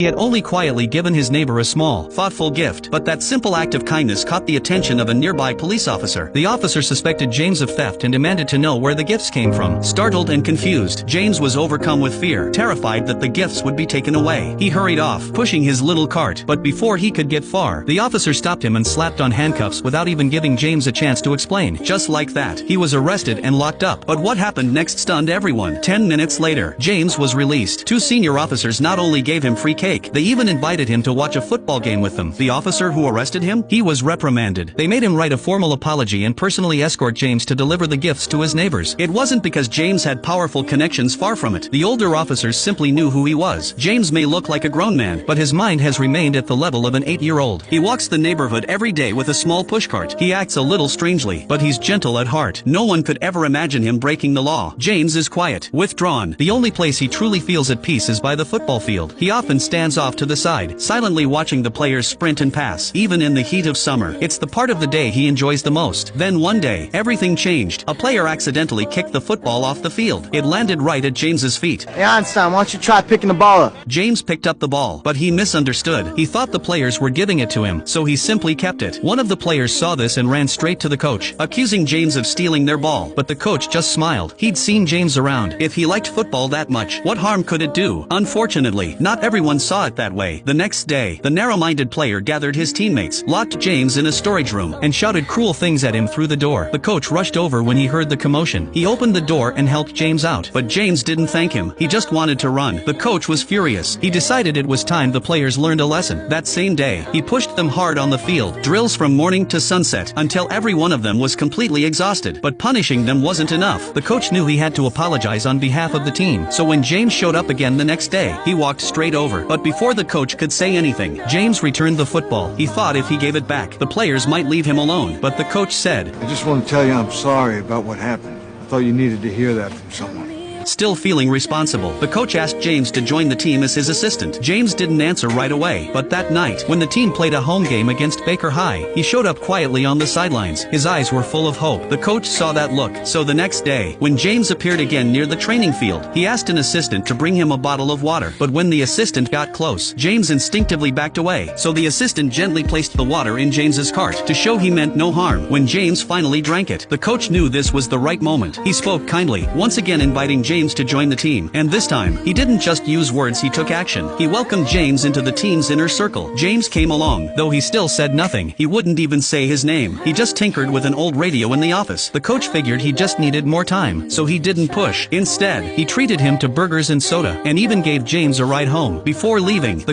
He had only quietly given his neighbor a small, thoughtful gift, but that simple act of kindness caught the attention of a nearby police officer. The officer suspected James of theft and demanded to know where the gifts came from. Startled and confused, James was overcome with fear, terrified that the gifts would be taken away. He hurried off, pushing his little cart, but before he could get far, the officer stopped him and slapped on handcuffs without even giving James a chance to explain. Just like that, he was arrested and locked up. But what happened next stunned everyone. 10 minutes later, James was released. Two senior officers not only gave him free cake, they even invited him to watch a football game with them. The officer who arrested him? He was reprimanded. They made him write a formal apology and personally escort James to deliver the gifts to his neighbors. It wasn't because James had powerful connections, far from it. The older officers simply knew who he was. James may look like a grown man, but his mind has remained at the level of an 8-year-old. He walks the neighborhood every day with a small pushcart. He acts a little strangely, but he's gentle at heart. No one could ever imagine him breaking the law. James is quiet, withdrawn. The only place he truly feels at peace is by the football field. He often stands off to the side, silently watching the players sprint and pass, even in the heat of summer. It's the part of the day he enjoys the most. Then one day, everything changed. A player accidentally kicked the football off the field. It landed right at James's feet. Hey Einstein, why don't you try picking the ball up? James picked up the ball, but he misunderstood. He thought the players were giving it to him, so he simply kept it. One of the players saw this and ran straight to the coach, accusing James of stealing their ball, but the coach just smiled. He'd seen James around. If he liked football that much, what harm could it do? Unfortunately, not everyone saw it that way. The next day, the narrow-minded player gathered his teammates, locked James in a storage room, and shouted cruel things at him through the door. The coach rushed over when he heard the commotion. He opened the door and helped James out, but James didn't thank him. He just wanted to run. The coach was furious. He decided it was time the players learned a lesson. That same day, he pushed them hard on the field, drills from morning to sunset, until every one of them was completely exhausted. But punishing them wasn't enough. The coach knew he had to apologize on behalf of the team, so when James showed up again the next day, he walked straight over. But before the coach could say anything, James returned the football. He thought if he gave it back, the players might leave him alone. But the coach said, "I just want to tell you I'm sorry about what happened. I thought you needed to hear that from someone." Still feeling responsible, the coach asked James to join the team as his assistant. James didn't answer right away, but that night, when the team played a home game against Baker High, he showed up quietly on the sidelines. His eyes were full of hope. The coach saw that look, so the next day, when James appeared again near the training field, he asked an assistant to bring him a bottle of water. But when the assistant got close, James instinctively backed away, so the assistant gently placed the water in James's cart, to show he meant no harm. When James finally drank it, the coach knew this was the right moment. He spoke kindly, once again inviting James to join the team, and this time, he didn't just use words, he took action. He welcomed James into the team's inner circle. James came along, though he still said nothing. He wouldn't even say his name. He just tinkered with an old radio in the office. The coach figured he just needed more time, so he didn't push. Instead, he treated him to burgers and soda, and even gave James a ride home. Before leaving, the